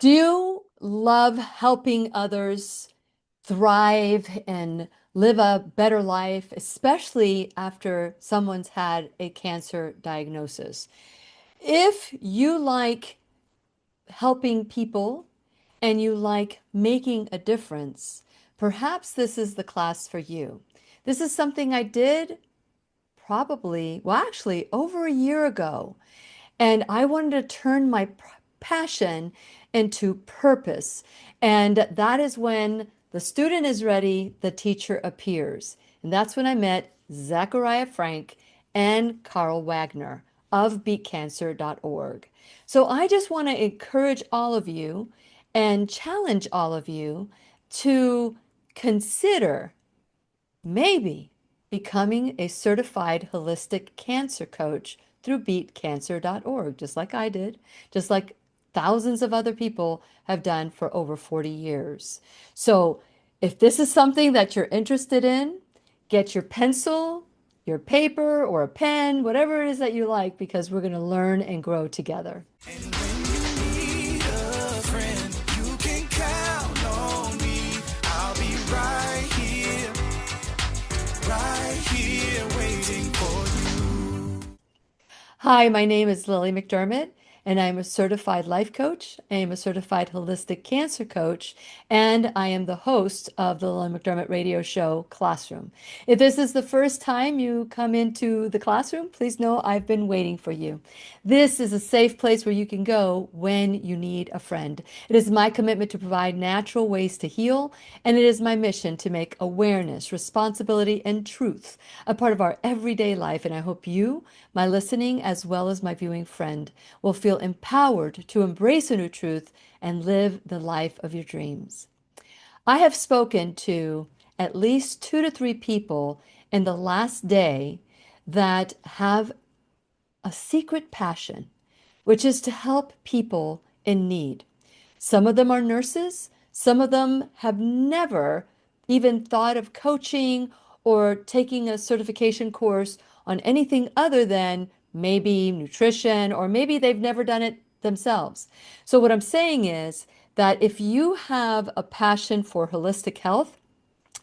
Do you love helping others thrive and live a better life, especially after someone's had a cancer diagnosis? If you like helping people and you like making a difference, perhaps this is the class for you. This is something I did probably, well, actually, over a year ago. And I wanted to turn my passion into purpose. And that is when the student is ready, the teacher appears. And that's when I met Zakariya Frank and Carl Wagner of beatcancer.org. So I just want to encourage all of you and challenge all of you to consider maybe becoming a certified holistic cancer coach through beatcancer.org, just like I did, just like thousands of other people have done for over 40 years. So if this is something that you're interested in, get your pencil, your paper, or a pen, whatever it is that you like, because we're going to learn and grow together. And when you need a friend, you can count on me. I'll be right here waiting for you. Hi, my name is Lily McDermott, and I'm a certified life coach. I am a certified holistic cancer coach, and I am the host of the Lillian McDermott radio show Classroom. If this is the first time you come into the classroom, please know I've been waiting for you. This is a safe place where you can go when you need a friend. It is my commitment to provide natural ways to heal, and it is my mission to make awareness, responsibility, and truth a part of our everyday life. And I hope you, my listening as well as my viewing friend, will feel empowered to embrace a new truth and live the life of your dreams. I have spoken to at least 2 to 3 people in the last day that have a secret passion, which is to help people in need. Some of them are nurses. Some of them have never even thought of coaching or taking a certification course on anything other than maybe nutrition, or maybe they've never done it themselves. So, what I'm saying is that if you have a passion for holistic health,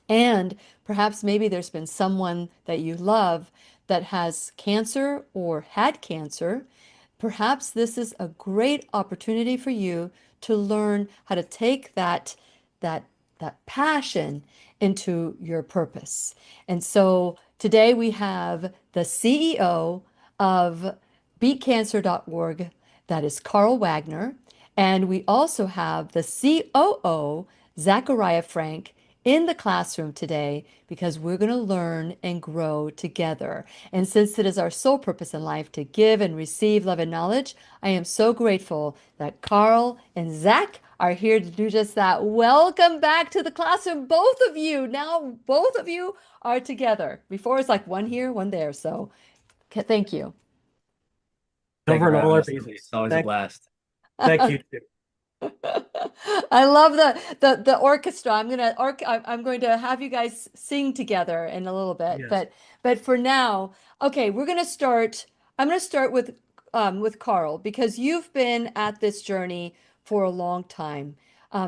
and perhaps maybe there's been someone that you love that has cancer or had cancer, perhaps this is a great opportunity for you to learn how to take that that passion into your purpose. And so today we have the CEO of beatcancer.org, that is Carl Wagner, and we also have the COO, Zakariya Frank, in the classroom today because we're going to learn and grow together. And since it is our sole purpose in life to give and receive love and knowledge, I am so grateful that Carl and Zach are here to do just that. Welcome back to the classroom, both of you. Now, both of you are together. Before it's like one here, one there. So thank you. Thank you Covering for all having our us, Lily. bases. It's always a blast. Thank you. I love the orchestra. I'm going to have you guys sing together in a little bit, Yes. but for now, okay, we're going to start. I'm going to start with Carl because you've been at this journey for a long time.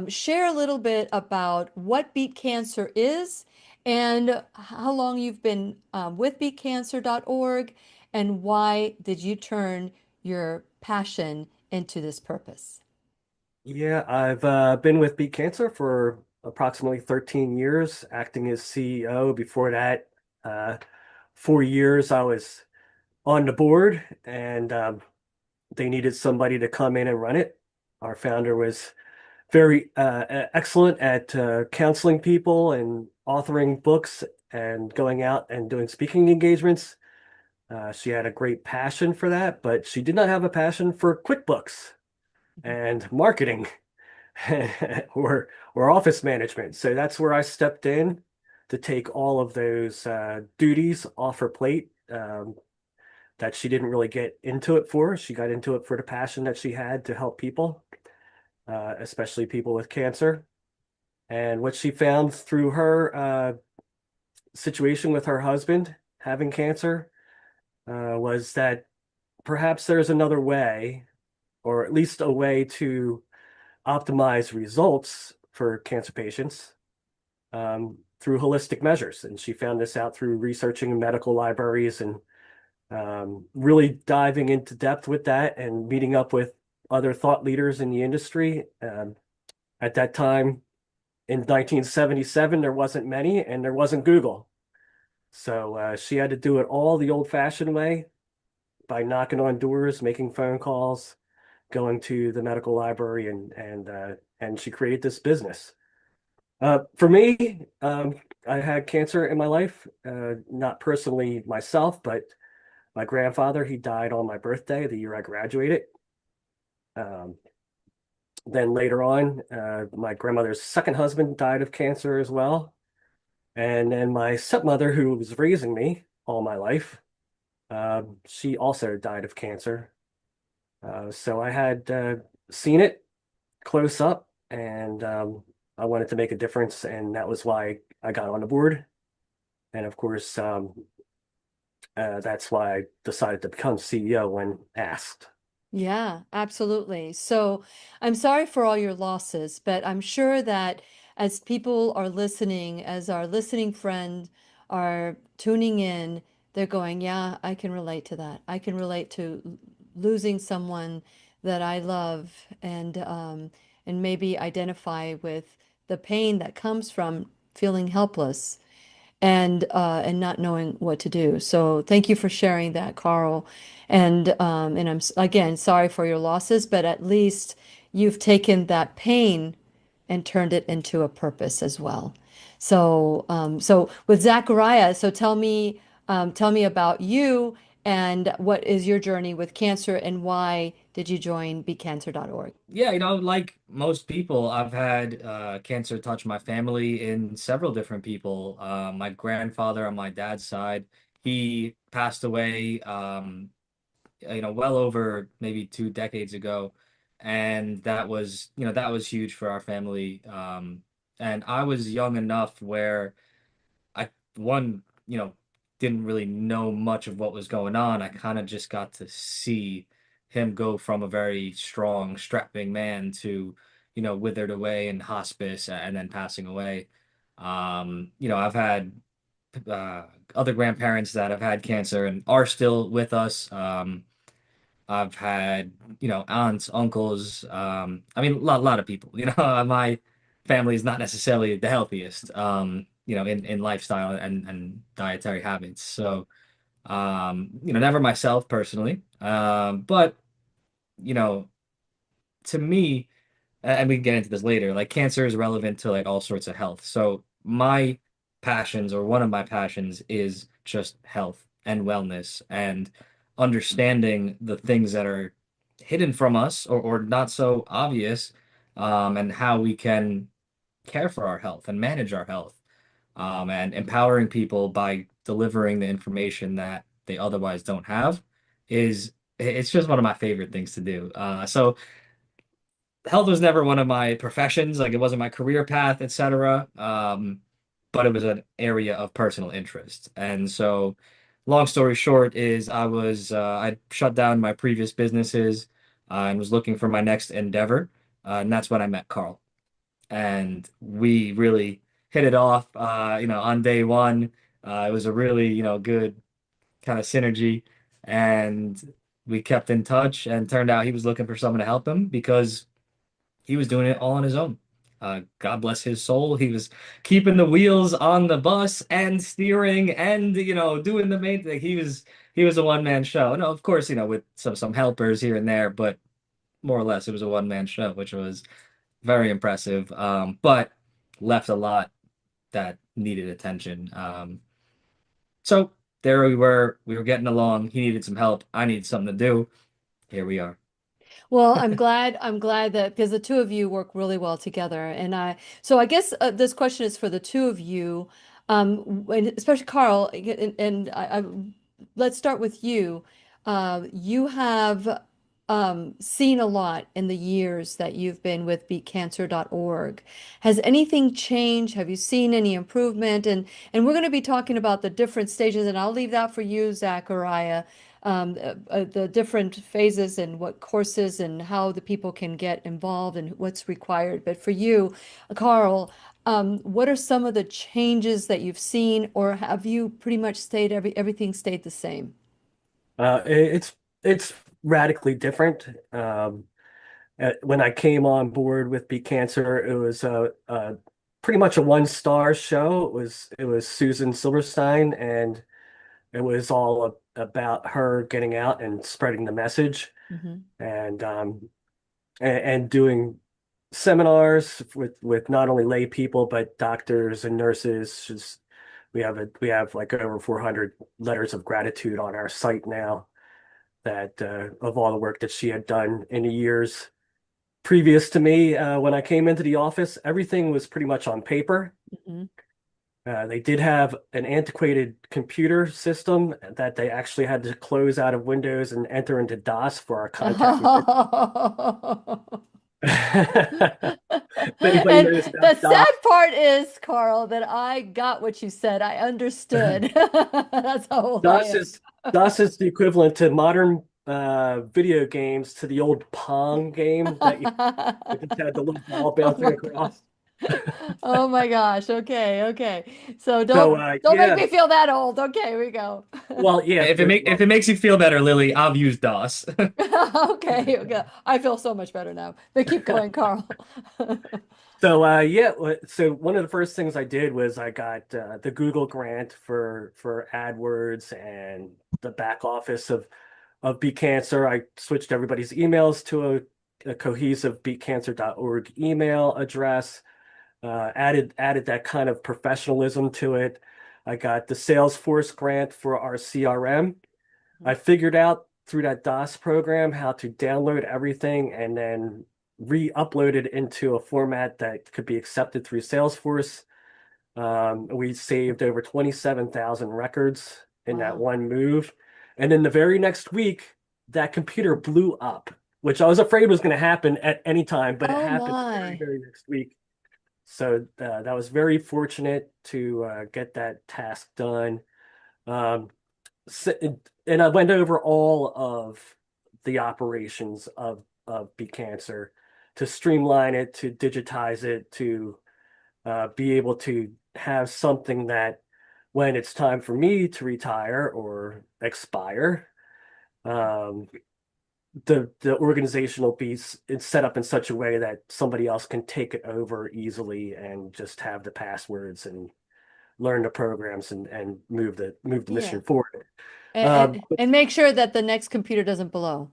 Share a little bit about what Beat Cancer is and how long you've been with beatcancer.org, and why did you turn your passion into this purpose? Yeah, I've been with Beat Cancer for approximately 13 years, acting as CEO. Before that, uh, 4 years I was on the board, and they needed somebody to come in and run it. Our founder was very excellent at counseling people and authoring books and going out and doing speaking engagements. She had a great passion for that, but she did not have a passion for QuickBooks and marketing or office management. So that's where I stepped in to take all of those duties off her plate that she didn't really get into it for. She got into it for the passion that she had to help people, especially people with cancer. And what she found through her situation with her husband having cancer was that perhaps there's another way, or at least a way to optimize results for cancer patients through holistic measures. And she found this out through researching medical libraries and really diving into depth with that and meeting up with other thought leaders in the industry. At that time, in 1977, there wasn't many, and there wasn't Google. So she had to do it all the old-fashioned way by knocking on doors, making phone calls, going to the medical library, and she created this business. For me, I had cancer in my life, not personally myself, but my grandfather, he died on my birthday, the year I graduated. Um, then later on, my grandmother's second husband died of cancer as well. And then my stepmother, who was raising me all my life, she also died of cancer. So I had seen it close up, and I wanted to make a difference, and that was why I got on the board. And of course, that's why I decided to become CEO when asked. Yeah, absolutely. So I'm sorry for all your losses, but I'm sure that as people are listening, as our listening friend are tuning in, they're going, yeah, I can relate to that. I can relate to losing someone that I love and maybe identify with the pain that comes from feeling helpless and not knowing what to do. So thank you for sharing that, Carl. And again sorry for your losses, but at least you've taken that pain and turned it into a purpose as well. So with Zakariya, so tell me about you and what is your journey with cancer and why did you join beatcancer.org? Yeah, like most people, I've had cancer touch my family in several different people. My grandfather on my dad's side, he passed away, well over maybe 2 decades ago, and that was huge for our family. And I was young enough where I one, didn't really know much of what was going on. I kind of just got to see him go from a very strong, strapping man to, withered away in hospice and then passing away. I've had uh, other grandparents that have had cancer and are still with us. I've had, aunts, uncles, I mean, lot of people, my family is not necessarily the healthiest, in lifestyle and dietary habits. So, never myself personally. But, you know, to me, and we can get into this later, like cancer is relevant to like all sorts of health. So my passions, or one of my passions, is just health and wellness and understanding the things that are hidden from us or not so obvious, and how we can care for our health and manage our health, and empowering people by delivering the information that they otherwise don't have it's just one of my favorite things to do. So health was never one of my professions, like it wasn't my career path, etc. But it was an area of personal interest. And so, long story short, is I shut down my previous businesses, and was looking for my next endeavor, and that's when I met Carl, and we really hit it off. On day one, it was a really good kind of synergy, and we kept in touch. And turned out he was looking for someone to help him because he was doing it all on his own. God bless his soul. He was keeping the wheels on the bus and steering and doing the main thing. He was a one man show. No, of course, with some helpers here and there, but more or less it was a one man show, which was very impressive. But left a lot that needed attention. So there we were getting along. He needed some help. I needed something to do. Here we are. Well, I'm glad that because the two of you work really well together. So I guess this question is for the two of you, and especially Carl, let's start with you. You have seen a lot in the years that you've been with beatcancer.org. Has anything changed? Have you seen any improvement? And we're going to be talking about the different stages, and I'll leave that for you, Zakariya, the different phases and what courses and how the people can get involved and what's required. But for you, Carl, what are some of the changes that you've seen, or have you pretty much stayed everything stayed the same? It's radically different. When I came on board with Beat Cancer, it was pretty much a one-star show. It was Susan Silverstein, and it was all about her getting out and spreading the message, Hmm. and doing seminars with not only lay people but doctors and nurses. We have like over 400 letters of gratitude on our site now that of all the work that she had done in the years previous to me. When I came into the office, everything was pretty much on paper. Hmm. They did have an antiquated computer system that they actually had to close out of Windows and enter into DOS for our contact. If anybody And knows the about sad DOS, part is, Carl, that I got what you said. I understood. That's how old I DOS am. is DOS is the equivalent to modern video games to the old Pong game that you just had the little ball Oh bouncing my God. across. Oh my gosh. Okay, okay. So So don't make yeah, me feel that old. Okay, here we go. well yeah, If it makes you feel better, Lily, I've used DOS. Okay, okay. I feel so much better now. But keep going, Carl. So yeah, so one of the first things I did was I got the Google grant for AdWords and the back office of Beat Cancer. I switched everybody's emails to a cohesive beatcancer.org email address. Added that kind of professionalism to it. I got the Salesforce grant for our CRM. I figured out through that DOS program how to download everything and then re-upload it into a format that could be accepted through Salesforce. We saved over 27,000 records in that Wow. one move. And then the very next week, that computer blew up, which I was afraid was going to happen at any time, but it Oh happened the very, my. very next week. So that was very fortunate to get that task done. Um, so, and I went over all of the operations of Beat Cancer to streamline it, to digitize it, to be able to have something that when it's time for me to retire or expire, um, the organizational piece it's set up in such a way that somebody else can take it over easily and just have the passwords and learn the programs and move the Yeah. mission forward. But And make sure that the next computer doesn't blow.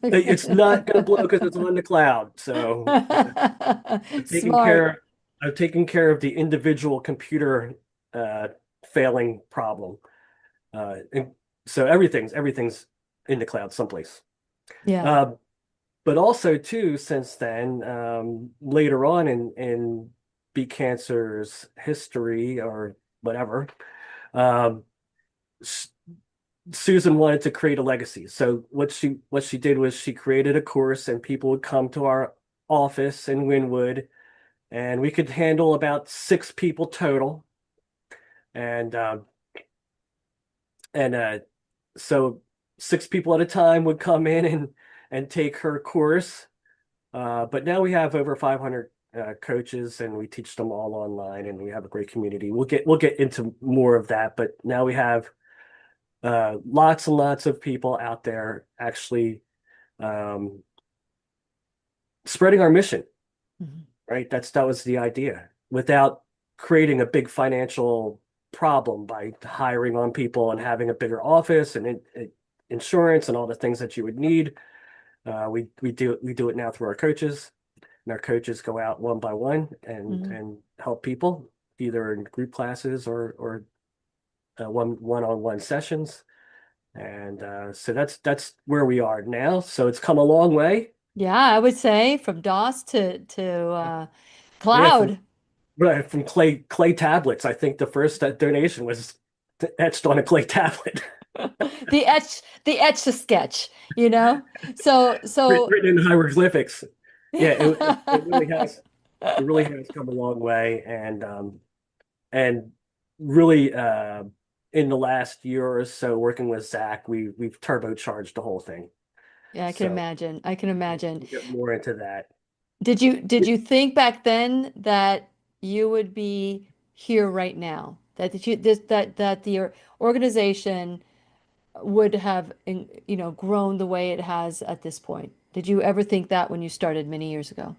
it's not going to blow because it's on the cloud. So I've taken Smart. care I've taken care of the individual computer uh, failing problem. And so everything's in the cloud someplace. Yeah. Uh, but also too, since then, later on in Beat Cancer's history or whatever, um, Susan wanted to create a legacy. So what she did was she created a course, and people would come to our office in Wynwood, and we could handle about 6 people total. And and so 6 people at a time would come in and take her course. But now we have over 500 coaches, and we teach them all online, and we have a great community. We'll get into more of that, but now we have lots and lots of people out there actually um, spreading our mission, Mhm. right? That was the idea without creating a big financial problem by hiring on people and having a bigger office and insurance and all the things that you would need. We do it now through our coaches, and our coaches go out one by one Mhm. and help people either in group classes or one-on-one sessions. And so that's where we are now. So it's come a long way. Yeah, I would say from DOS to Yeah, from cloud. right, from clay tablets. I think the first donation was etched on a clay tablet, The etch to sketch, you know? So written in hieroglyphics. Yeah, it really has. It really has come a long way, and really in the last year or so working with Zach, we've turbocharged the whole thing. Yeah, I can So imagine. I can imagine. we'll get more into that. Did you think back then that you would be here right now? That the organization would have grown the way it has at this point? Did you ever think that when you started many years ago?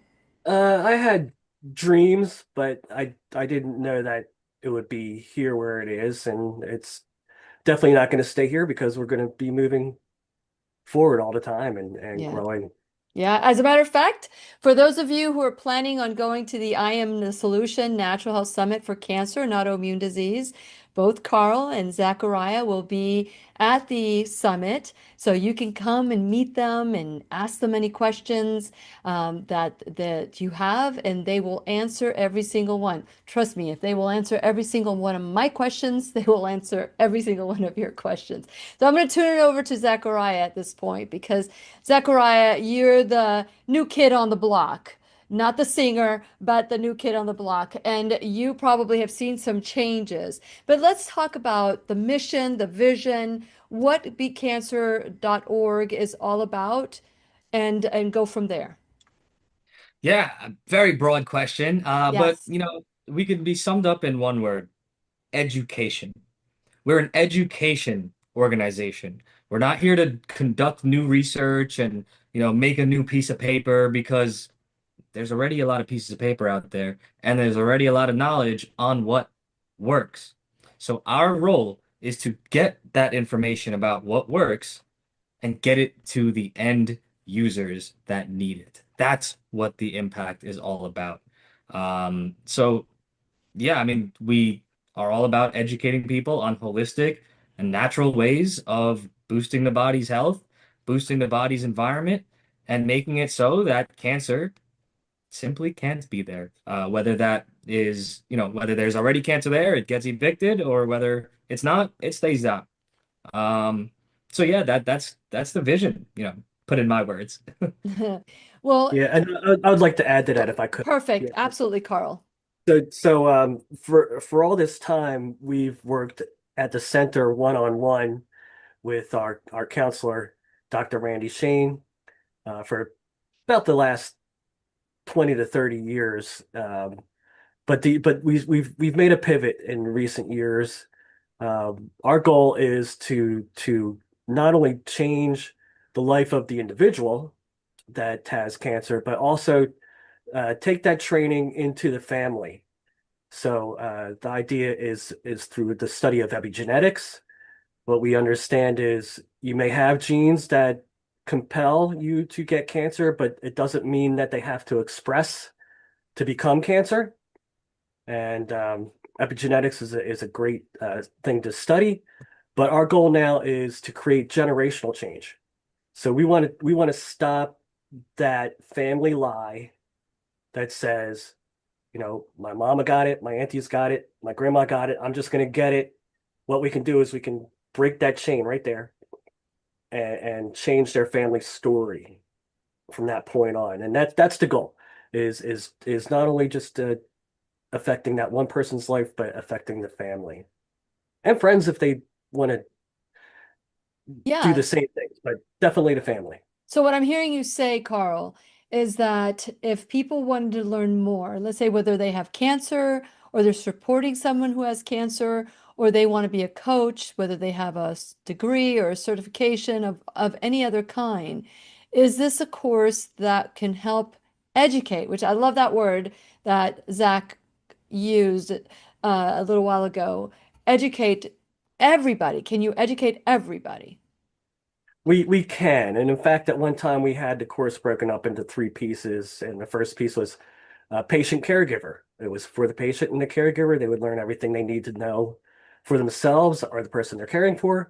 I had dreams, but I didn't know that it would be here where it is, and it's definitely not going to stay here because we're going to be moving forward all the time and Yeah. growing. Yeah, as a matter of fact, for those of you who are planning on going to the I Am the Solution Natural Health Summit for Cancer and Autoimmune Disease, both Carl and Zakariya will be at the summit. So you can come and meet them and ask them any questions that you have, and they will answer every single one. Trust me, if they will answer every single one of my questions, they will answer every single one of your questions. So I'm going to turn it over to Zakariya at this point because Zakariya, you're the new kid on the block, not the singer, but the new kid on the block. And you probably have seen some changes. But let's talk about the mission, the vision, what beatcancer.org is all about, and go from there. Yeah, a very broad question. But Yes. we could be summed up in one word: education. We're an education organization. We're not here to conduct new research and, make a new piece of paper because there's already a lot of pieces of paper out there and there's already a lot of knowledge on what works. So our role is to get that information about what works and get it to the end users that need it. That's what the impact is all about. So yeah, I mean, we are all about educating people on holistic and natural ways of boosting the body's health, boosting the body's environment, and making it so that cancer simply can't be there. Whether that is, whether there's already cancer there, it gets evicted, or whether it's not, it stays down. Um, so yeah, that's the vision, put in my words. Well, Yeah, and I would like to add to that if I could. Yeah. perfect. Absolutely, Carl. So for all this time, we've worked at the center one-on-one with our counselor, Dr. Randy Shane, for about the last 20 to 30 years. But we've made a pivot in recent years. Our goal is to not only change the life of the individual that has cancer, but also take that training into the family. So the idea is through the study of epigenetics. What we understand is you may have genes that compel you to get cancer, but it doesn't mean that they have to express to become cancer. And epigenetics is a great thing to study. But our goal now is to create generational change. So we want to stop that family lie that says, my mama got it, my auntie's got it, my grandma got it. I'm just going to get it. What we can do is we can break that chain right there and change their family story from that point on. And that's the goal is not only just affecting that one person's life, but affecting the family and friends if they want to do Yeah. the same things, but definitely the family. So what I'm hearing you say, Carl, is that if people wanted to learn more, let's say whether they have cancer or they're supporting someone who has cancer, or they want to be a coach, whether they have a degree or a certification of any other kind, is this a course that can help educate, which I love that word that Zach used a little while ago, educate everybody. Can you educate everybody? We can. And in fact, at one time we had the course broken up into three pieces. And the first piece was patient caregiver. It was for the patient and the caregiver. They would learn everything they need to know for themselves or the person they're caring for.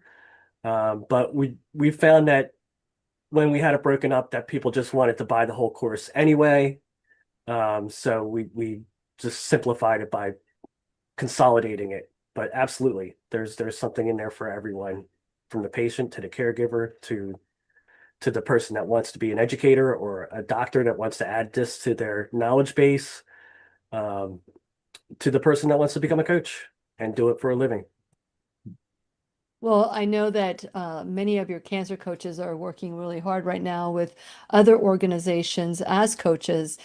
But we found that when we had it broken up, that people just wanted to buy the whole course anyway. So we just simplified it by consolidating it. But absolutely, there's something in there for everyone, from the patient to the caregiver to the person that wants to be an educator or a doctor that wants to add this to their knowledge base, um, to the person that wants to become a coach and do it for a living. Well, I know that many of your cancer coaches are working really hard right now with other organizations as coaches.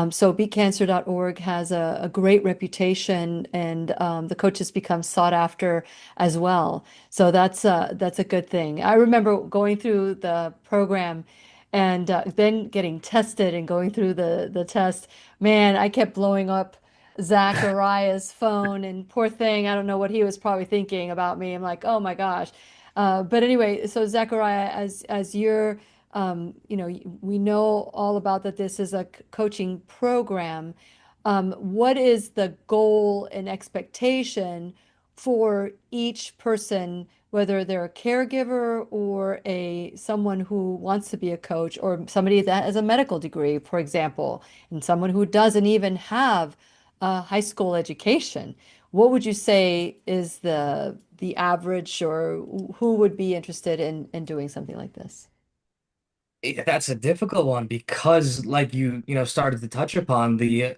So beatcancer.org has a great reputation, and the coaches become sought after as well. So that's a good thing. I remember going through the program and then getting tested and going through the test. Man, I kept blowing up Zakariya's phone, and poor thing, I don't know what he was probably thinking about me. I'm like, oh my gosh. But anyway, so Zakariya, as you're, we know all about that this is a coaching program. What is the goal and expectation for each person, whether they're a caregiver or a someone who wants to be a coach, or somebody that has a medical degree, for example, and someone who doesn't even have high school education? What would you say is the average, or who would be interested in doing something like this? That's a difficult one because, like you started to touch upon, the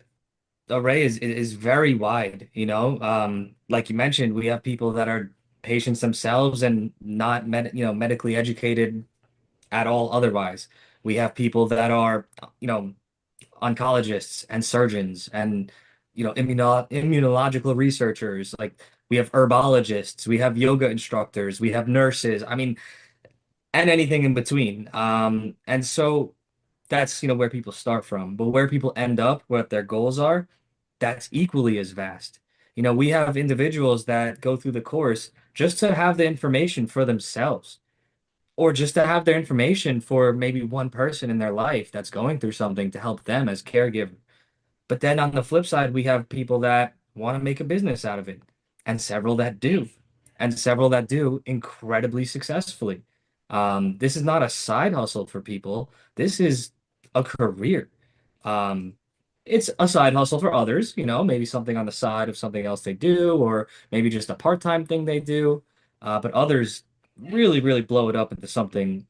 array is very wide. Like you mentioned, we have people that are patients themselves and not medically educated at all otherwise. We have people that are, you know, oncologists and surgeons and immunological researchers. Like we have herbologists, we have yoga instructors, we have nurses. I mean, and anything in between. And so that's where people start from, but where people end up, what their goals are, that's equally as vast. We have individuals that go through the course just to have the information for themselves, or just to have their information for maybe one person in their life that's going through something to help them as caregiver. But then on the flip side, we have people that want to make a business out of it, and several that do, and several that do incredibly successfully. This is not a side hustle for people. This is a career. Um, it's a side hustle for others, maybe something on the side of something else they do, or maybe just a part-time thing they do. But others really, really blow it up into something,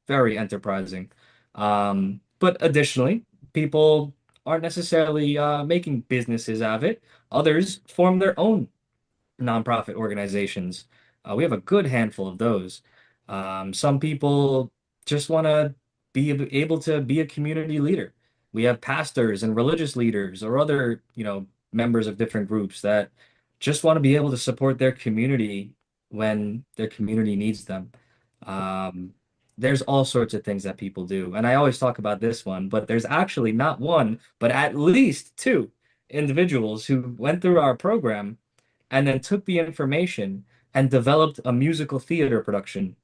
very enterprising. But additionally, people aren't necessarily making businesses out of it. Others form their own nonprofit organizations. We have a good handful of those. Some people just want to be able to be a community leader. We have pastors and religious leaders or other, members of different groups that just want to be able to support their community when their community needs them. Um, there's all sorts of things that people do. And I always talk about this one, but there's actually not one, but at least two individuals who went through our program and then took the information and developed a musical theater production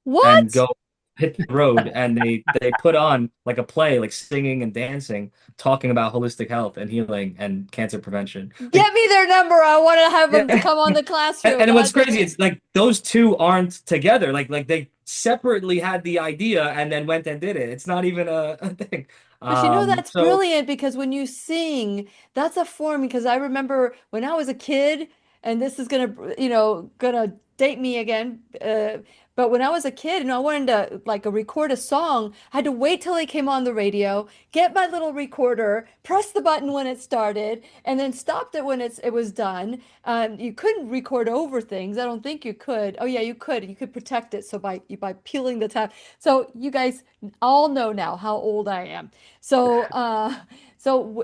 and What? go hit the road, and they put on like a play, like singing and dancing, talking about holistic health and healing and cancer prevention. Get me their number. I want to have them to Yeah. come on the classroom. And what's That's crazy, amazing. it's like those two aren't together. Like they separately had the idea and then went and did it. It's not even a thing. But that's So brilliant, because when you sing, that's a form. Because I remember when I was a kid, and this is gonna date me again. But when I was a kid and I wanted to like record a song, I had to wait till it came on the radio, get my little recorder, press the button when it started, and then stopped it when it was done. You couldn't record over things. I don't think you could. Oh yeah, you could. You could protect it so by peeling the tab. So you guys all know now how old I am. So,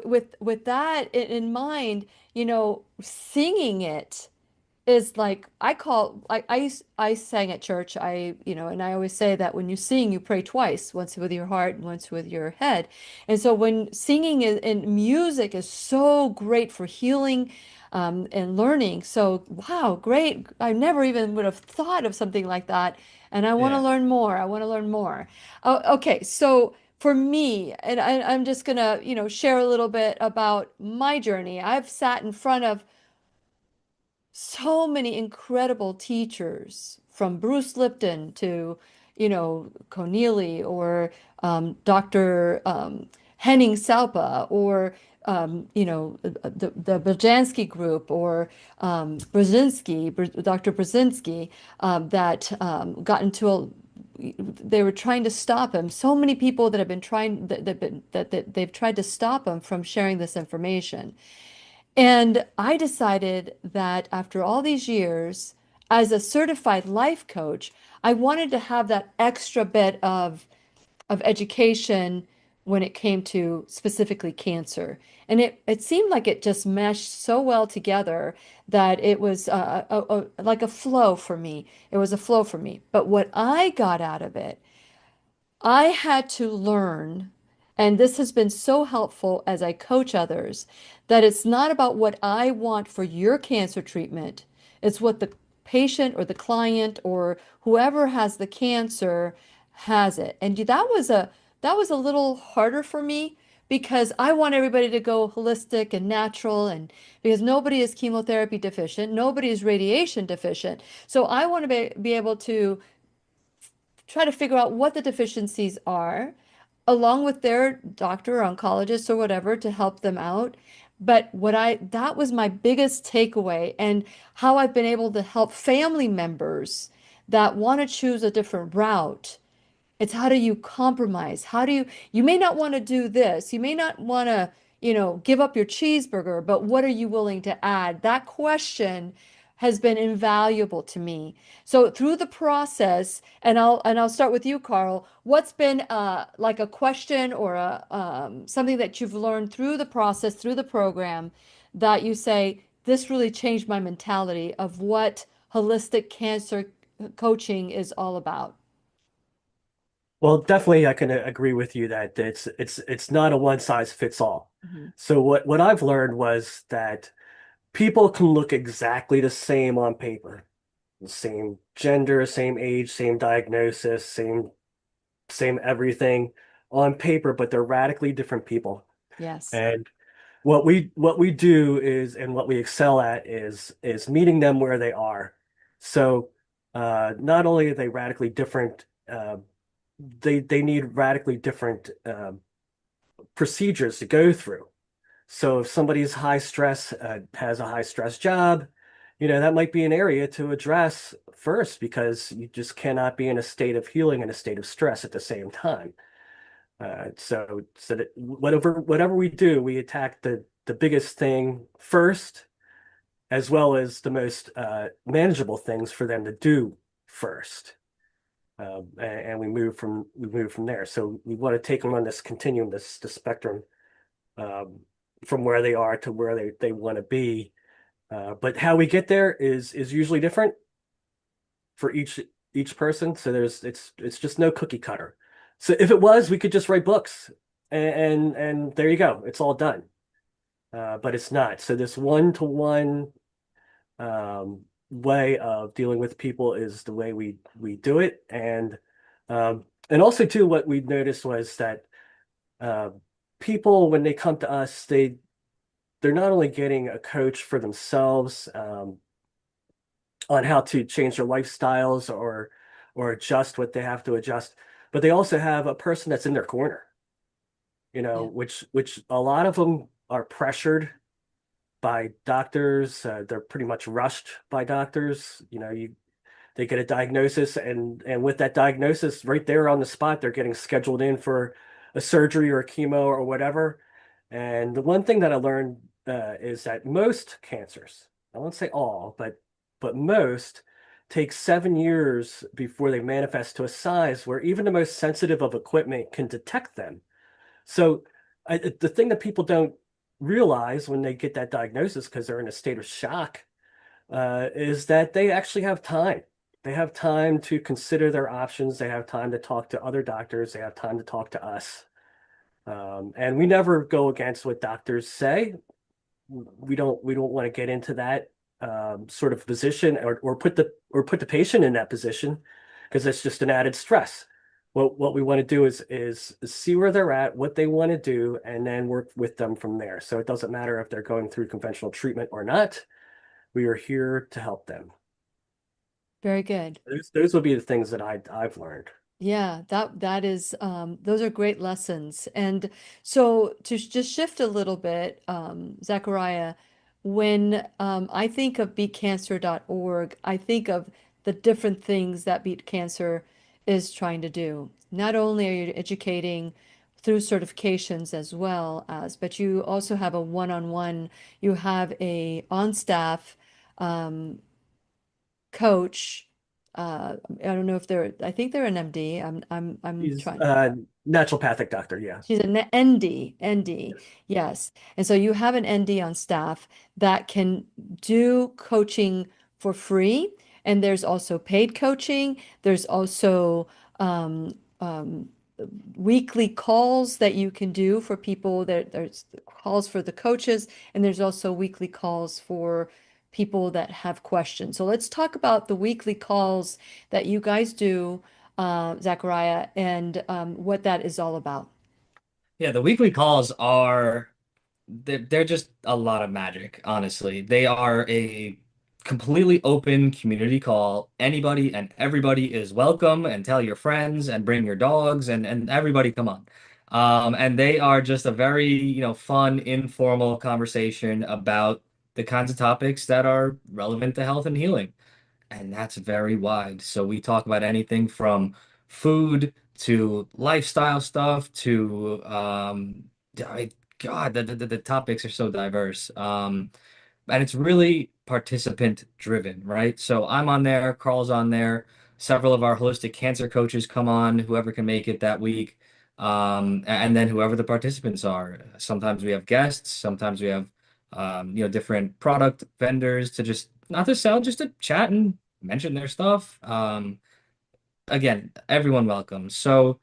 with that in mind, singing it is like I sang at church. And I always say that when you sing, you pray twice, once with your heart and once with your head. And so when singing and music is so great for healing, and learning. So, wow, great. I never even would have thought of something like that. And I want to yeah. learn more. I want to learn more. Oh, okay. So for me, and I'm just gonna, share a little bit about my journey. I've sat in front of so many incredible teachers, from Bruce Lipton to, Cornelie, or Dr. Henning Salpa, or the Bajansky group, or Dr. Brzezinski, that got into they were trying to stop him. So many people that have been trying that they've tried to stop him from sharing this information. And I decided that after all these years, as a certified life coach, I wanted to have that extra bit of education when it came to specifically cancer. And it seemed like it just meshed so well together that it was like a flow for me. It was a flow for me. But what I got out of it, I had to learn, and this has been so helpful as I coach others, that it's not about what I want for your cancer treatment. It's what the patient or the client or whoever has the cancer has it. And that was a little harder for me because I want everybody to go holistic and natural, and because nobody is chemotherapy deficient, nobody is radiation deficient. So I want to be able to try to figure out what the deficiencies are, along with their doctor or oncologist or whatever to help them out. But that was my biggest takeaway, and how I've been able to help family members that want to choose a different route. It's how do you compromise? You may not want to do this. You may not want to, give up your cheeseburger, but what are you willing to add? That question has been invaluable to me. So through the process, and I'll start with you, Carl. What's been like a question or a something that you've learned through the process, through the program, that you say, this really changed my mentality of what holistic cancer coaching is all about? Well, definitely I can agree with you that it's not a one size fits all. Mhm. So what I've learned was that people can look exactly the same on paper. Same gender, same age, same diagnosis, same everything on paper, but they're radically different people. Yes. And what we do is, and what we excel at is meeting them where they are. So not only are they radically different, they need radically different procedures to go through. So if somebody's high stress, has a high stress job, that might be an area to address first, because you just cannot be in a state of healing and a state of stress at the same time. So that whatever we do, we attack the biggest thing first, as well as the most manageable things for them to do first. And we move from there. So we want to take them on this continuum, this spectrum, um, from where they are to where they want to be. But how we get there is usually different for each person. So it's just no cookie cutter. So if it was, we could just write books, and there you go. It's all done. But it's not. So this one-to-one way of dealing with people is the way we do it. And also too, what we noticed was that uh, people, when they come to us, they're not only getting a coach for themselves, on how to change their lifestyles, or adjust what they have to adjust, but they also have a person that's in their corner, Yeah. which a lot of them are pressured by doctors. They're pretty much rushed by doctors. They get a diagnosis, and with that diagnosis right there on the spot, they're getting scheduled in for a surgery or a chemo or whatever. And the one thing that I learned is that most cancers, I won't say all, but most, take 7 years before they manifest to a size where even the most sensitive of equipment can detect them. So the thing that people don't realize when they get that diagnosis, because they're in a state of shock, is that they actually have time. They have time to consider their options. They have time to talk to other doctors. They have time to talk to us. And we never go against what doctors say. We don't want to get into that sort of position, or put the patient in that position, because that's just an added stress. What we want to do is see where they're at, what they want to do, and then work with them from there. So it doesn't matter if they're going through conventional treatment or not. We are here to help them. Very good. Those would be the things that I've learned. Yeah, that is those are great lessons. And so to just shift a little bit, Zakariya, when I think of beatcancer.org, I think of the different things that Beat Cancer is trying to do. Not only are you educating through certifications as well as, but you also have a one-on-one, you have a on-staff coach. I don't know if they're, I think they're an MD. I'm He's trying. a naturopathic doctor. Yeah. She's an ND, yes. And so you have an ND on staff that can do coaching for free. And there's also paid coaching. There's also um, um, weekly calls that you can do for people. There's calls for the coaches, and there's also weekly calls for people that have questions. So let's talk about the weekly calls that you guys do, Zakariya, and what that is all about. Yeah, the weekly calls are they're just a lot of magic, honestly. They are a completely open community call. Anybody and everybody is welcome, and tell your friends and bring your dogs and everybody come on. And they are just a very, fun, informal conversation about the kinds of topics that are relevant to health and healing. And that's very wide. So we talk about anything from food to lifestyle stuff to God, the topics are so diverse. And it's really participant driven, right? So I'm on there, Carl's on there, several of our holistic cancer coaches come on, whoever can make it that week. And then whoever the participants are. Sometimes we have guests, sometimes we have different product vendors to just not to sell, just to chat and mention their stuff. Again, everyone welcome. So,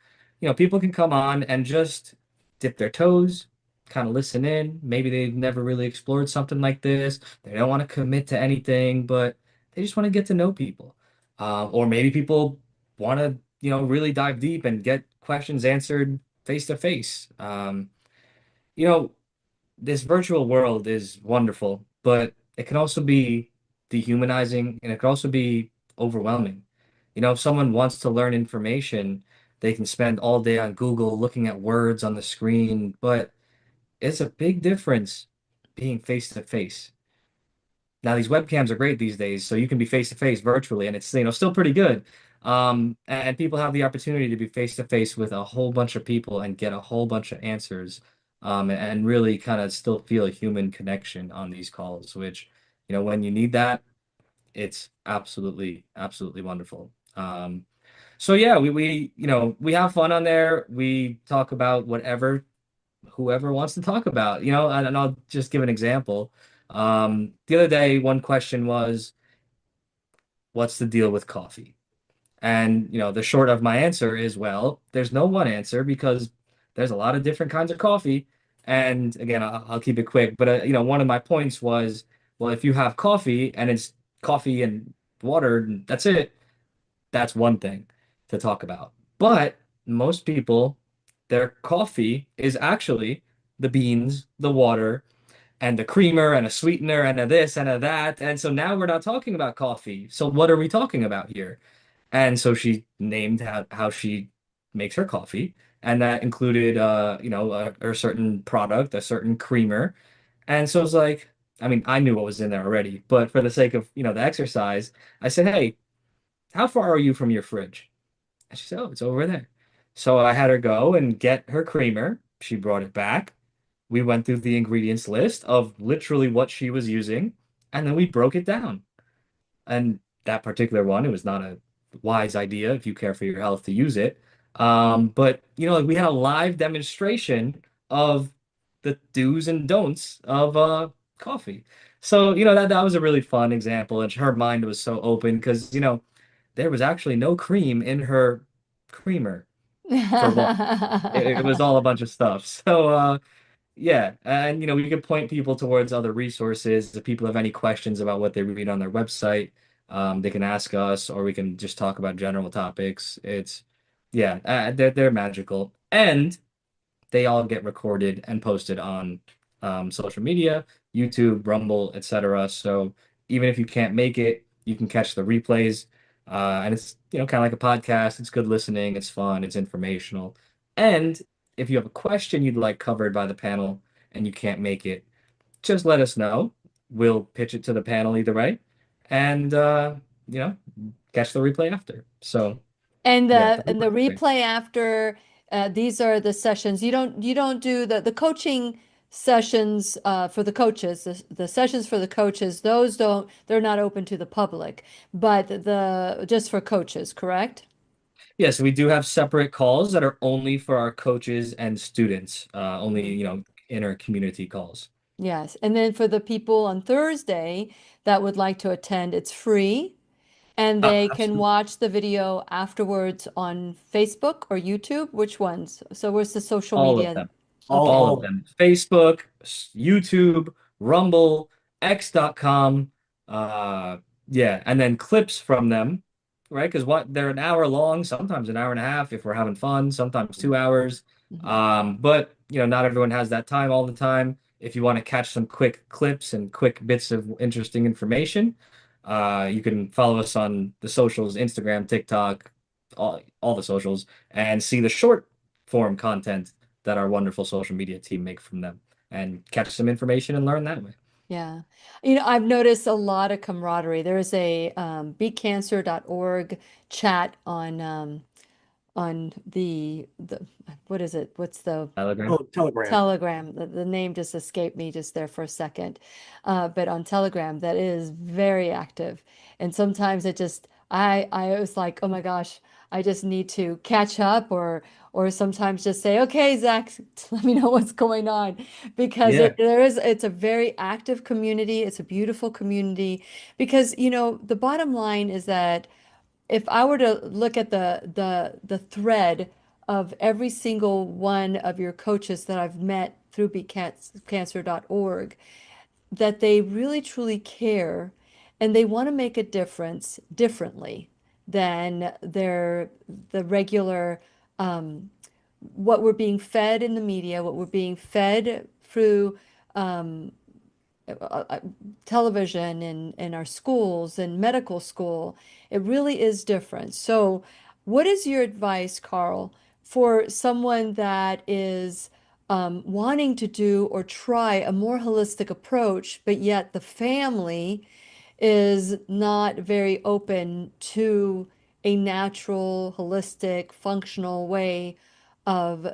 people can come on and just dip their toes, kind of listen in. Maybe they've never really explored something like this. They don't want to commit to anything, but they just want to get to know people. Or maybe people want to, really dive deep and get questions answered face to face. You know, this virtual world is wonderful, but it can also be dehumanizing and it can also be overwhelming. If someone wants to learn information, they can spend all day on Google looking at words on the screen, but it's a big difference being face to face. Now these webcams are great these days, so you can be face to face virtually, and it's still pretty good. And people have the opportunity to be face to face with a whole bunch of people and get a whole bunch of answers, and really kind of still feel a human connection on these calls, which, when you need that, it's absolutely, absolutely wonderful. So yeah, we have fun on there. We talk about whatever whoever wants to talk about, and I'll just give an example. The other day, one question was, what's the deal with coffee? And, the short of my answer is, well, there's no one answer because there's a lot of different kinds of coffee. And again, I'll keep it quick, but one of my points was, well, if you have coffee and it's coffee and water, and that's it, that's one thing to talk about. But most people, their coffee is actually the beans, the water, and the creamer, and a sweetener, and a this and a that. And so now we're not talking about coffee. So what are we talking about here? And so she named how she makes her coffee. And that included, a certain product, a certain creamer. And so it's like, I mean, I knew what was in there already, but for the sake of, the exercise, I said, hey, how far are you from your fridge? And she said, oh, it's over there. So I had her go and get her creamer. She brought it back. We went through the ingredients list of literally what she was using, and then we broke it down. And that particular one, it was not a wise idea if you care for your health to use it. But like we had a live demonstration of the do's and don'ts of coffee. So, that was a really fun example. And her mind was so open because, there was actually no cream in her creamer for one. It was all a bunch of stuff. So, yeah, and we could point people towards other resources. If people have any questions about what they read on their website, they can ask us, or we can just talk about general topics. Yeah, they're magical, and they all get recorded and posted on social media, YouTube, Rumble, etc. So even if you can't make it, you can catch the replays. And it's, kind of like a podcast. It's good listening. It's fun. It's informational. And if you have a question you'd like covered by the panel and you can't make it, just let us know. We'll pitch it to the panel either way. And, you know, catch the replay after. So, And yeah. the replay after these are the sessions. You don't do the coaching sessions for the coaches, the sessions for the coaches, they're not open to the public, but the just for coaches, correct? Yes, we do have separate calls that are only for our coaches and students, only, Mhm. inner community calls. Yes. And then for the people on Thursday that would like to attend, it's free and they can Absolutely. watch the video afterwards on Facebook or YouTube. Which ones? So where's the social All of media? them. Okay. All of All them. Facebook, YouTube, Rumble, X.com. Uh, yeah, and then clips from them, right? Because they're an hour long, sometimes an hour and a half if we're having fun, sometimes 2 hours. Mhm. But not everyone has that time all the time. If you want to catch some quick clips and quick bits of interesting information, you can follow us on the socials, Instagram, TikTok, all the socials, and see the short form content that our wonderful social media team make from them and catch some information and learn that way. Yeah. I've noticed a lot of camaraderie. There's a beatcancer.org chat on the what is it? What's the Telegram. Telegram. Telegram? The name just escaped me just there for a second. But on Telegram, that is very active. And sometimes I was like, oh my gosh, I just need to catch up or sometimes just say, okay, Zach, let me know what's going on because Yeah. it's a very active community. It's a beautiful community because, the bottom line is that if I were to look at the thread of every single one of your coaches that I've met through beatcancer.org, that they really truly care and they want to make a difference differently than the regular what we're being fed in the media, what we're being fed through uh, uh, television and our schools and medical school. It really is different. So, what is your advice, Carl, for someone that is wanting to do or try a more holistic approach, but yet the family is not very open to a natural, holistic, functional way of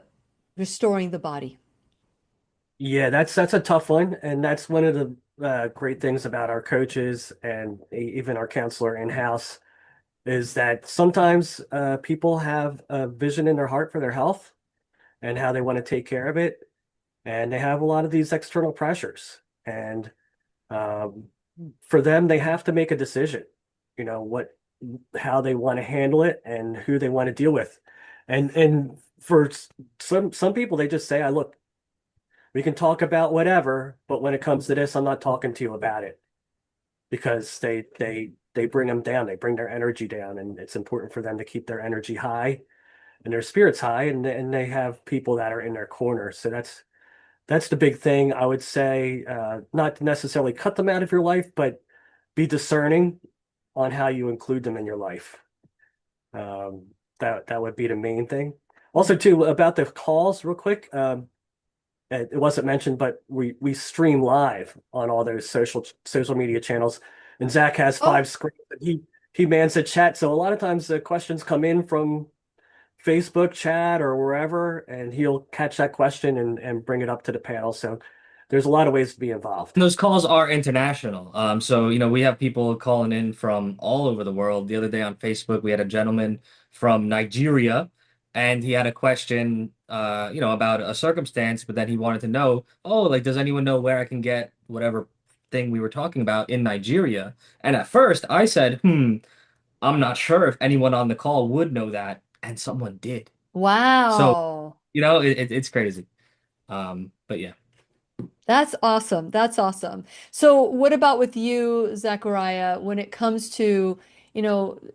restoring the body? Yeah, that's a tough one, and that's one of the great things about our coaches and even our counselor in-house is that sometimes people have a vision in their heart for their health and how they want to take care of it, and they have a lot of these external pressures, and um, for them, they have to make a decision, what how they want to handle it and who they want to deal with, and for some people, they just say, "I look." We can talk about whatever, but when it comes to this, I'm not talking to you about it because they bring them down. They bring their energy down, and it's important for them to keep their energy high and their spirits high, and they have people that are in their corner. So that's the big thing. I would say not to necessarily cut them out of your life, but be discerning on how you include them in your life. That would be the main thing. Also, too, about the calls, real quick. It wasn't mentioned, but we stream live on all those social media channels. And Zach has Oh, 5 screens that he mans the chat. So a lot of times the questions come in from Facebook chat or wherever, and he'll catch that question and bring it up to the panel. So there's a lot of ways to be involved. And those calls are international. So, we have people calling in from all over the world. The other day on Facebook, we had a gentleman from Nigeria, and he had a question, about a circumstance, but then he wanted to know, oh, like, does anyone know where I can get whatever thing we were talking about in Nigeria? And at first, I said, I'm not sure if anyone on the call would know that, and someone did. So, wow. it's crazy. But yeah. That's awesome. That's awesome. So, what about with you, Zakariya, when it comes to,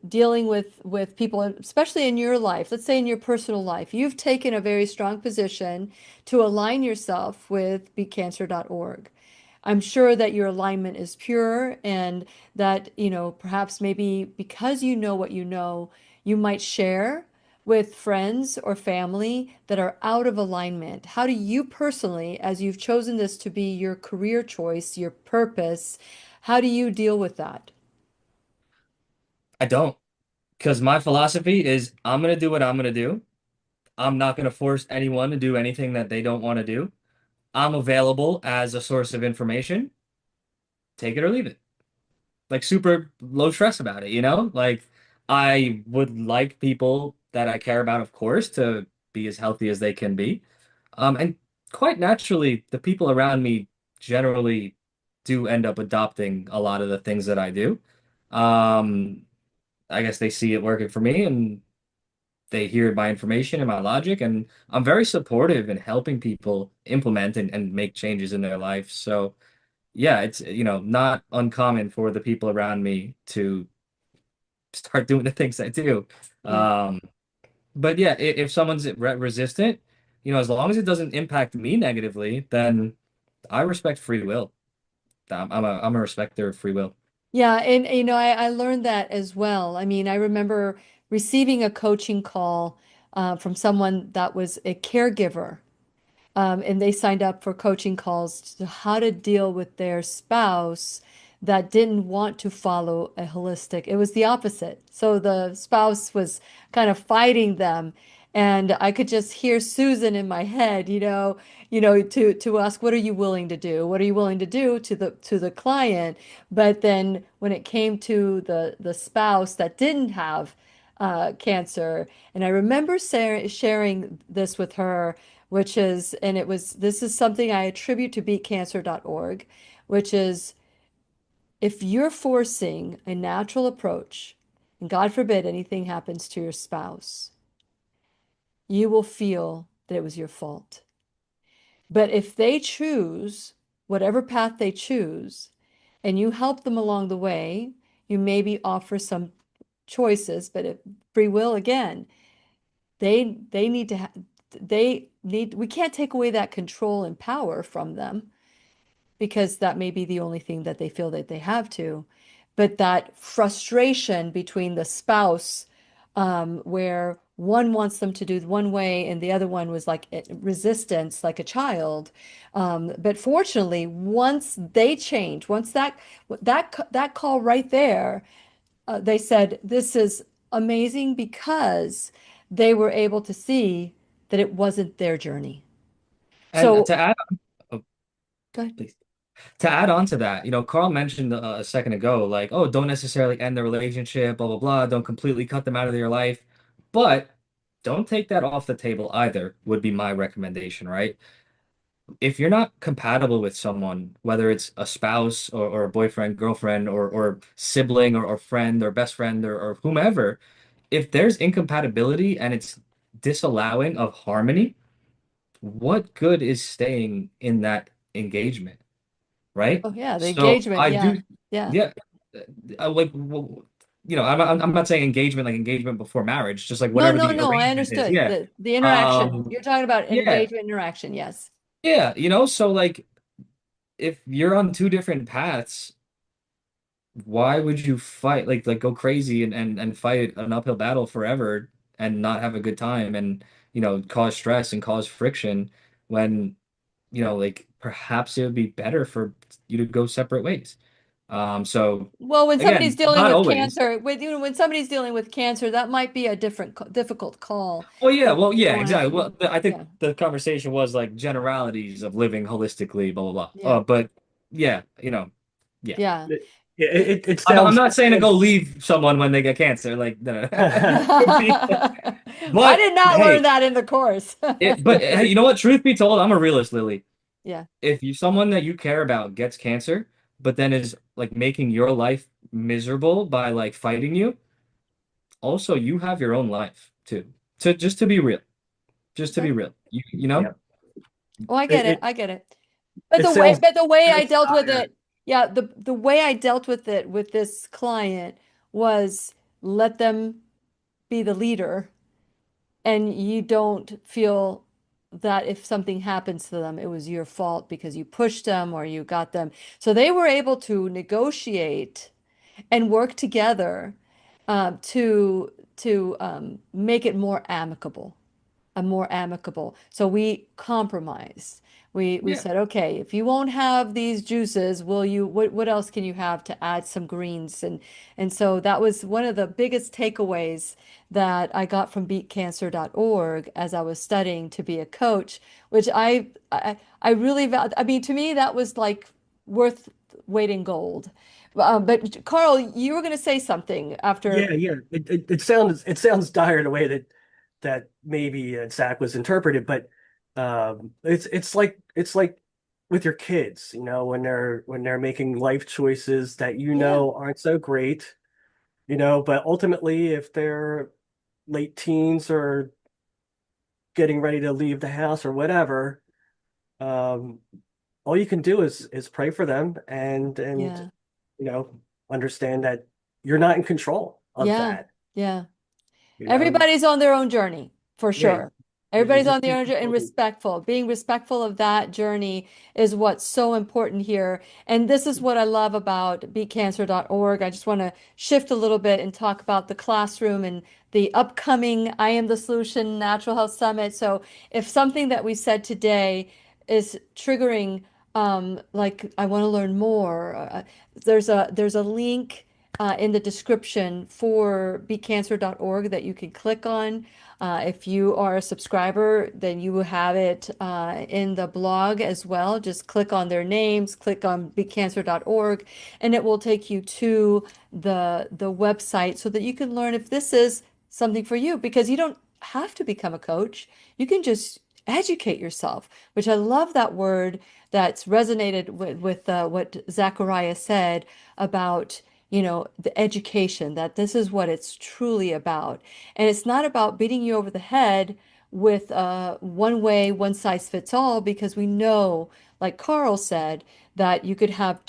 dealing with people, especially in your life, let's say in your personal life, you've taken a very strong position to align yourself with beatcancer.org. I'm sure that your alignment is pure and that, perhaps maybe because you know what you know, you might share with friends or family that are out of alignment. How do you personally, as you've chosen this to be your career choice, your purpose, how do you deal with that? I don't. Because my philosophy is I'm going to do what I'm going to do. I'm not going to force anyone to do anything that they don't want to do. I'm available as a source of information. Take it or leave it. Like super low stress about it, you know? Like I would like people that I care about, of course, to be as healthy as they can be. And quite naturally, the people around me generally do end up adopting a lot of the things that I do. Um, I guess they see it working for me and they hear my information and my logic, and I'm very supportive in helping people implement and make changes in their life. So yeah, it's not uncommon for the people around me to start doing the things I do. Yeah. Um, but yeah, if someone's resistant, as long as it doesn't impact me negatively, then I respect free will. I'm a respecter of free will. Yeah, and I learned that as well. I mean, I remember receiving a coaching call from someone that was a caregiver. And they signed up for coaching calls to how to deal with their spouse that didn't want to follow a holistic. It was the opposite. So the spouse was kind of fighting them. And I could just hear Susan in my head, to ask, what are you willing to do? What are you willing to do to the client? But then when it came to the spouse that didn't have cancer, and I remember sharing this with her, which is, and this is something I attribute to beatcancer.org, which is if you're forcing a natural approach, and God forbid anything happens to your spouse, you will feel that it was your fault. But if they choose whatever path they choose, and you help them along the way, you maybe offer some choices, but if free will again, they need to we can't take away that control and power from them because that may be the only thing that they feel that they have to. But that frustration between the spouse, where one wants them to do one way and the other one was like resistance, like a child. But fortunately, once they change, once that call right there, they said, this is amazing because they were able to see that it wasn't their journey. And So, to add, oh, go ahead. please. To add on to that, Carl mentioned a second ago, like, oh, don't necessarily end the relationship, blah, blah, blah. Don't completely cut them out of your life. But don't take that off the table either, would be my recommendation, right? If you're not compatible with someone, whether it's a spouse or a boyfriend, girlfriend, or sibling or friend or best friend or whomever, if there's incompatibility and it's disallowing of harmony, what good is staying in that engagement? Right? Oh, yeah, the So engagement. I Yeah. do, Yeah. yeah. Like, I'm not saying engagement like engagement before marriage, just like No, whatever no, the no. I arrangement is. understood Yeah. the interaction. Um, You're talking about an yeah, engagement interaction. Yes. yeah. So like, if you're on two different paths, why would you fight like go crazy and fight an uphill battle forever and not have a good time and cause stress and cause friction when like perhaps it would be better for you to go separate ways. So Well, when somebody's again, dealing not with always. cancer, when somebody's dealing with cancer, that might be a difficult call. Well, You yeah, don't want exactly. to, Well, I think yeah, the conversation was like generalities of living holistically, blah blah blah. yeah, But yeah, yeah. yeah. It, It, it, it I'm sounds not saying to go leave someone when they get cancer, like no. I But did not learn hey, that in the course. but hey, you know what? Truth be told, I'm a realist, Lily. Yeah. If you someone that you care about gets cancer, but then is like making your life miserable by like fighting you, also you have your own life too. To be real, just to be Okay. real, you know. yeah. Oh, I get It it. it, I get it. But it the way, sounds but the way I sounds dealt with dire. it, yeah, the way I dealt with it with this client was let them be the leader, and you don't feel that if something happens to them, it was your fault because you pushed them or you got them. So they were able to negotiate and work together to make it more amicable. more amicable. So we compromised. We Yeah. said, okay, if you won't have these juices, will you, what else can you have to add some greens? And so that was one of the biggest takeaways that I got from beatcancer.org as I was studying to be a coach, which I really I mean, to me that was like worth weight in gold. But Carl, you were going to say something after. Yeah, yeah. It sounds dire the way that maybe Zach was interpreted, but it's like with your kids, when they're making life choices that Yeah, aren't so great, but ultimately if they're late teens or getting ready to leave the house or whatever, um, all you can do is pray for them and yeah, you know understand that you're not in control of yeah, that. yeah. You know, Everybody's on their own journey, for yeah, sure. you Everybody's on just their keep own journey and going. respectful. Being respectful of that journey is what's so important here. And this is what I love about beatcancer.org. I just want to shift a little bit and talk about the classroom and the upcoming I Am the Solution Natural Health Summit. So if something that we said today is triggering, like I want to learn more, there's a link in the description for beatcancer.org that you can click on. If you are a subscriber, then you will have it in the blog as well. Just click on their names, click on beatcancer.org, and it will take you to the website so that you can learn if this is something for you, because you don't have to become a coach. You can just educate yourself, which I love that word that's resonated with what Zakariya said about the education, that this is what it's truly about. And it's not about beating you over the head with one way, one size fits all, because we know, like Carl said, that you could have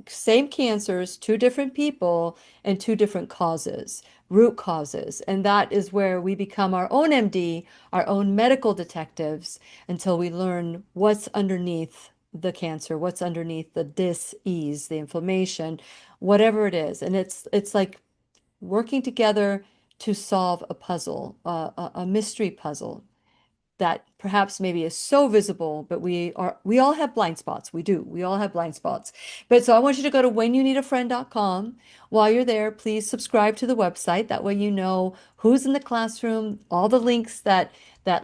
same cancers, two different people, and two different causes, root causes. And that is where we become our own MD, our own medical detectives, until we learn what's underneath the cancer, what's underneath the dis-ease, the inflammation, whatever it is. And it's like working together to solve a puzzle, a mystery puzzle that perhaps maybe is so visible, but we all have blind spots. We do. We all have blind spots. But so I want you to go to whenyouneedafriend.com. While you're there, please subscribe to the website. That way you know who's in the classroom, all the links that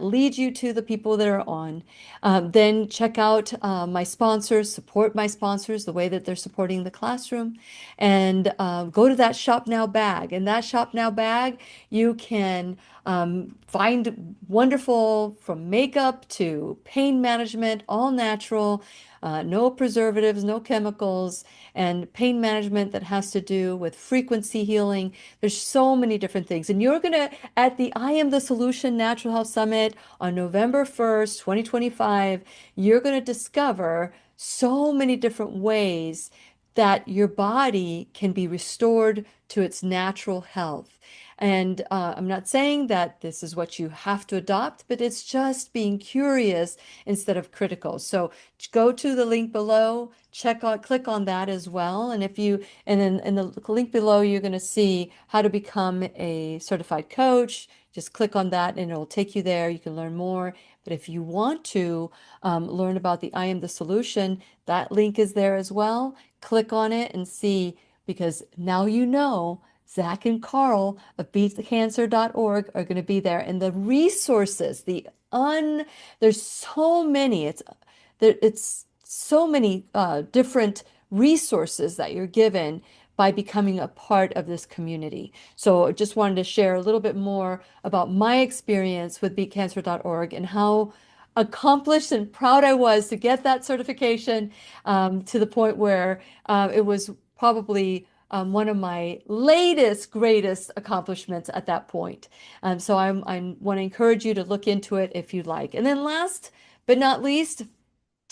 lead you to the people that are on. Then check out my sponsors, support my sponsors the way that they're supporting the classroom, and go to that Shop Now bag. In that Shop Now bag, you can find wonderful, from makeup to pain management, all natural, no preservatives, no chemicals, and pain management that has to do with frequency healing. There's so many different things. And you're going to, at the I Am the Solution Natural Health Summit on November 1st, 2025, you're going to discover so many different ways that your body can be restored to its natural health. And I'm not saying that this is what you have to adopt, but it's just being curious instead of critical. So go to the link below, click on that as well. And then in the link below, you're going to see how to become a certified coach. Just click on that and it'll take you there. You can learn more. But if you want to learn about the I Am the Solution, that link is there as well. Click on it and see, because now you know Zak and Carl of beatthecancer.org are going to be there. And the resources, there's so many. It's so many different resources that you're given by becoming a part of this community. So I just wanted to share a little bit more about my experience with beatcancer.org and how accomplished and proud I was to get that certification, to the point where it was probably one of my latest, greatest accomplishments at that point. So I want to encourage you to look into it if you'd like. And then last but not least,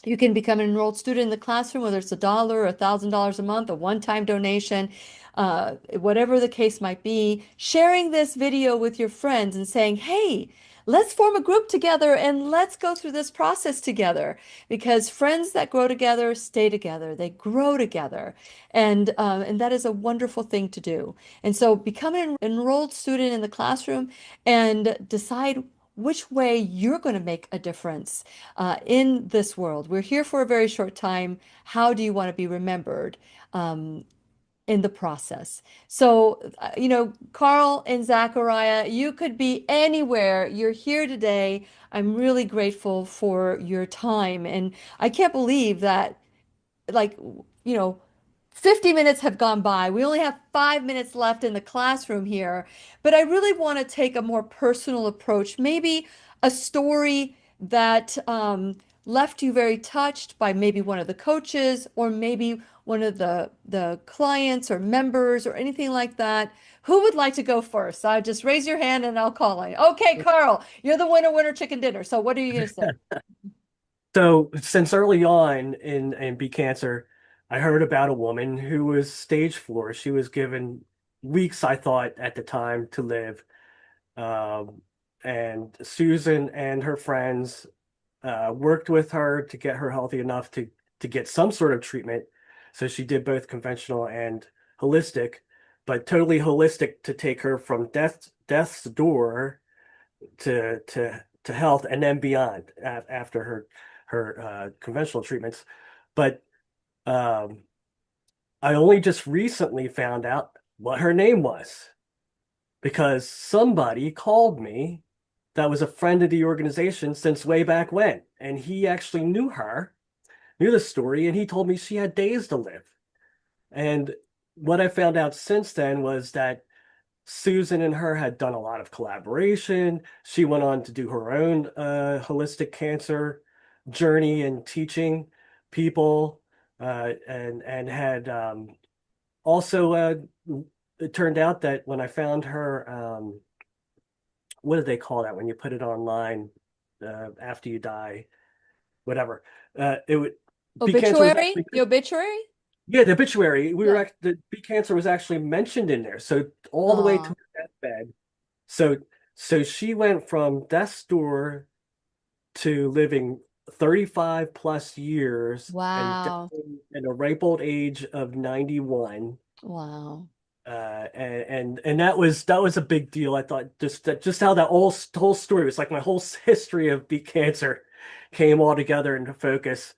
you can become an enrolled student in the classroom, whether it's $1 or $1,000 a month, a one-time donation, whatever the case might be. Sharing this video with your friends and saying, hey, let's form a group together and let's go through this process together. Because friends that grow together stay together, they grow together. And that is a wonderful thing to do. And so become an enrolled student in the classroom and decide which way you're going to make a difference in this world. We're here for a very short time. How do you want to be remembered? In the process. So, Carl and Zakariya, you could be anywhere. You're here today. I'm really grateful for your time. And I can't believe that, like, you know, 50 minutes have gone by. We only have 5 minutes left in the classroom here, but I really want to take a more personal approach, maybe a story that left you very touched by maybe one of the coaches or maybe one of the clients or members or anything like that. Who would like to go first? Just raise your hand and I'll call on you. Okay, Carl, you're the winner, chicken dinner. So what are you going to say? So since early on in Beat Cancer, I heard about a woman who was stage 4. She was given weeks, I thought, at the time to live. Um, and Susan and her friends worked with her to get her healthy enough to get some sort of treatment. So she did both conventional and holistic, but totally holistic to take her from death's door to health and then beyond after her conventional treatments. But um, I only just recently found out what her name was because somebody called me that was a friend of the organization since way back when, and he actually knew her, knew the story, and he told me she had days to live. And what I found out since then was that Susan and her had done a lot of collaboration. She went on to do her own holistic cancer journey and teaching people, and had also it turned out that when I found her, what do they call that when you put it online after you die, whatever. It would Beat Cancer was Obituary? actually The obituary? yeah, the obituary. We were Yeah. the Beat Cancer was actually mentioned in there, so all the way to Oh, her deathbed. So she went from death's door to living 35 plus years and wow. dying in a ripe old age of 91. Wow. And that was a big deal. I thought just how that whole story was like my whole history of Beat Cancer came all together into focus.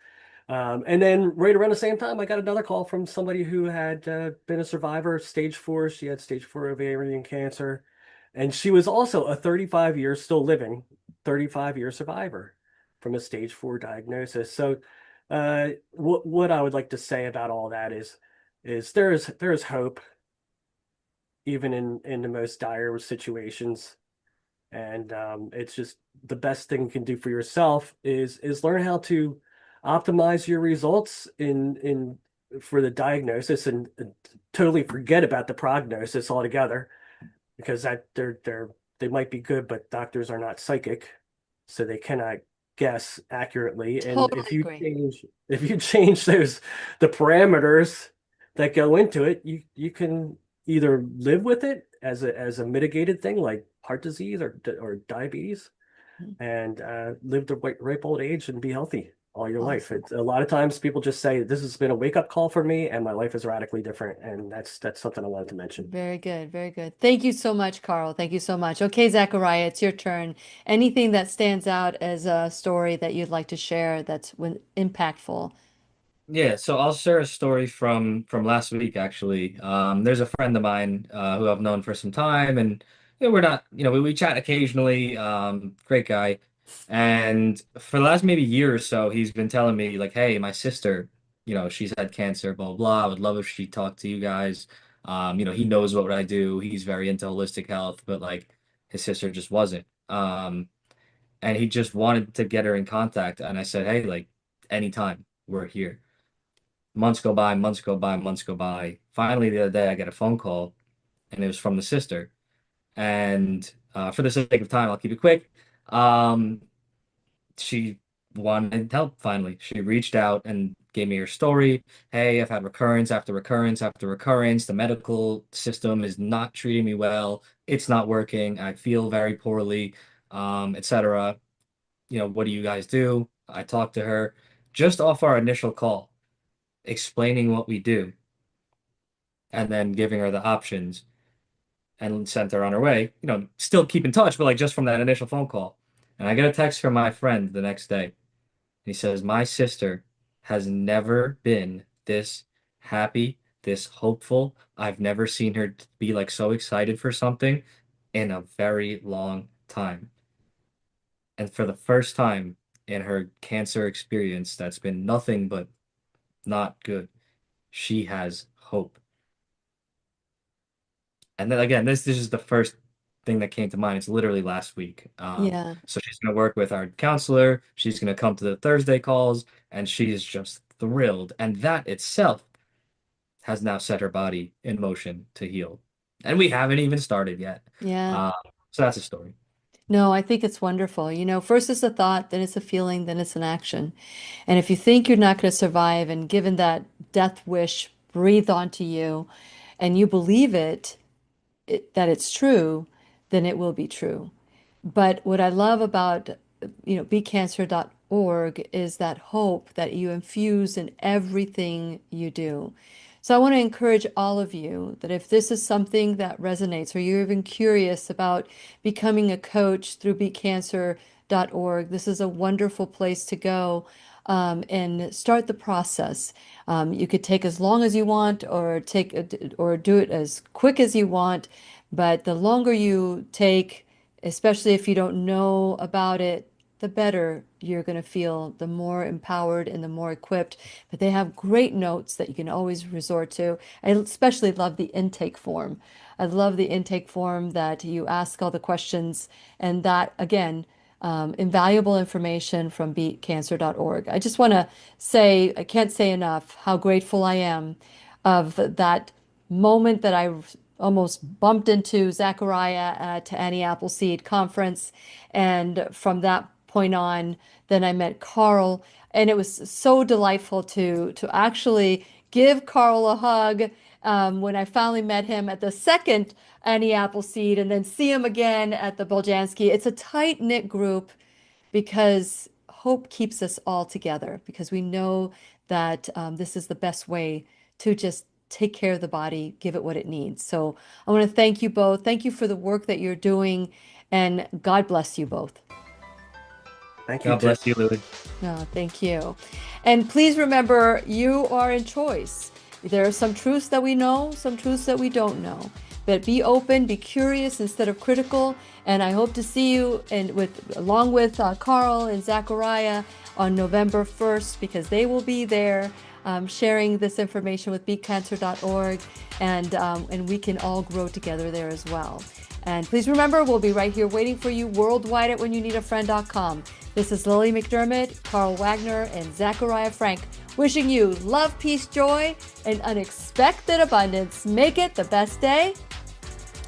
And then right around the same time, I got another call from somebody who had been a survivor, stage 4. She had stage 4 ovarian cancer, and she was also a 35 year still living 35-year survivor from a stage 4 diagnosis. So, what I would like to say about all that is there is hope even in the most dire situations. And it's just the best thing you can do for yourself is learn how to optimize your results in for the diagnosis and totally forget about the prognosis altogether because that they might be good, but doctors are not psychic, so they cannot guess accurately. And Totally agree. if you change those the parameters that go into it, you can either live with it as a mitigated thing like heart disease or diabetes, and live the ripe old age and be healthy all your life. Awesome. It's a lot of times people just say this has been a wake up call for me, and my life is radically different, and that's something I wanted to mention. Very good. Very good. Thank you so much, Carl. Thank you so much. Okay, Zachariah, it's your turn. Anything that stands out as a story that you'd like to share that's impactful? Yeah, so I'll share a story from last week actually. There's a friend of mine who I've known for some time, and we're not, we chat occasionally. Great guy, and for the last maybe year or so, he's been telling me like, "Hey, my sister, she's had cancer, blah blah blah. I would love if she talked to you guys. He knows what I do. He's very into holistic health, but like his sister just wasn't. And he just wanted to get her in contact, and I said, hey, like anytime, we're here." Months go by, months go by, months go by. Finally, the other day, I get a phone call, and it was from the sister. And for the sake of time, I'll keep it quick. Um, she wanted help finally. She reached out and gave me her story. Hey, I've had recurrence after recurrence after recurrence. The medical system is not treating me well. It's not working. I feel very poorly, etc. What do you guys do? I talked to her just off our initial call, explaining what we do and then giving her the options and sent her on her way. Still keep in touch, but like just from that initial phone call. And I get a text from my friend the next day. He says, my sister has never been this happy, this hopeful. I've never seen her be like so excited for something in a very long time. And for the first time in her cancer experience, that's been nothing but not good. She has hope. And then again, this is the first thing that came to mind. It's literally last week. Yeah. So she's going to work with our counselor. She's going to come to the Thursday calls, and she is just thrilled. And that itself has now set her body in motion to heal. And we haven't even started yet. Yeah. Uh, so that's a story. No, I think it's wonderful. First it's a thought, then it's a feeling, then it's an action. And if you think you're not going to survive and given that death wish breathed onto you and you believe that it's true, then it will be true. But what I love about, becancer.org is that hope that you infuse in everything you do. So I want to encourage all of you that if this is something that resonates or you're even curious about becoming a coach through beatcancer.org, this is a wonderful place to go and start the process. You could take as long as you want or do it as quick as you want, but the longer you take, especially if you don't know about it, the better you're going to feel, the more empowered and the more equipped. But they have great notes that you can always resort to. I especially love the intake form. I love the intake form that you ask all the questions, and that, again, invaluable information from beatcancer.org. I just want to say, I can't say enough how grateful I am of that moment that I almost bumped into Zakariya at Annie Appleseed conference. And from that point on, then I met Carl. And it was so delightful to actually give Carl a hug when I finally met him at the second Annie Appleseed and then see him again at the Boljanski. It's a tight-knit group because hope keeps us all together because we know that this is the best way to just take care of the body, give it what it needs. So I want to thank you both. Thank you for the work that you're doing, and God bless you both. Thank you, God bless you, Lily. Oh, thank you. And please remember, you are in choice. There are some truths that we know, some truths that we don't know. But be open, be curious instead of critical. And I hope to see you along with Carl and Zakariya on November 1st, because they will be there sharing this information with beatcancer.org, and we can all grow together there as well. And please remember, we'll be right here waiting for you worldwide at whenyouneedafriend.com. This is Lily McDermott, Carl Wagner, and Zakariya Frank wishing you love, peace, joy, and unexpected abundance. Make it the best day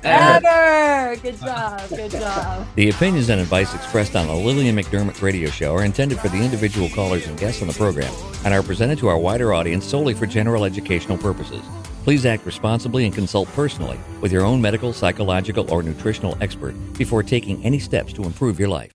ever. Good job. Good job. The opinions and advice expressed on the Lillian McDermott radio show are intended for the individual callers and guests on the program and are presented to our wider audience solely for general educational purposes. Please act responsibly and consult personally with your own medical, psychological, or nutritional expert before taking any steps to improve your life.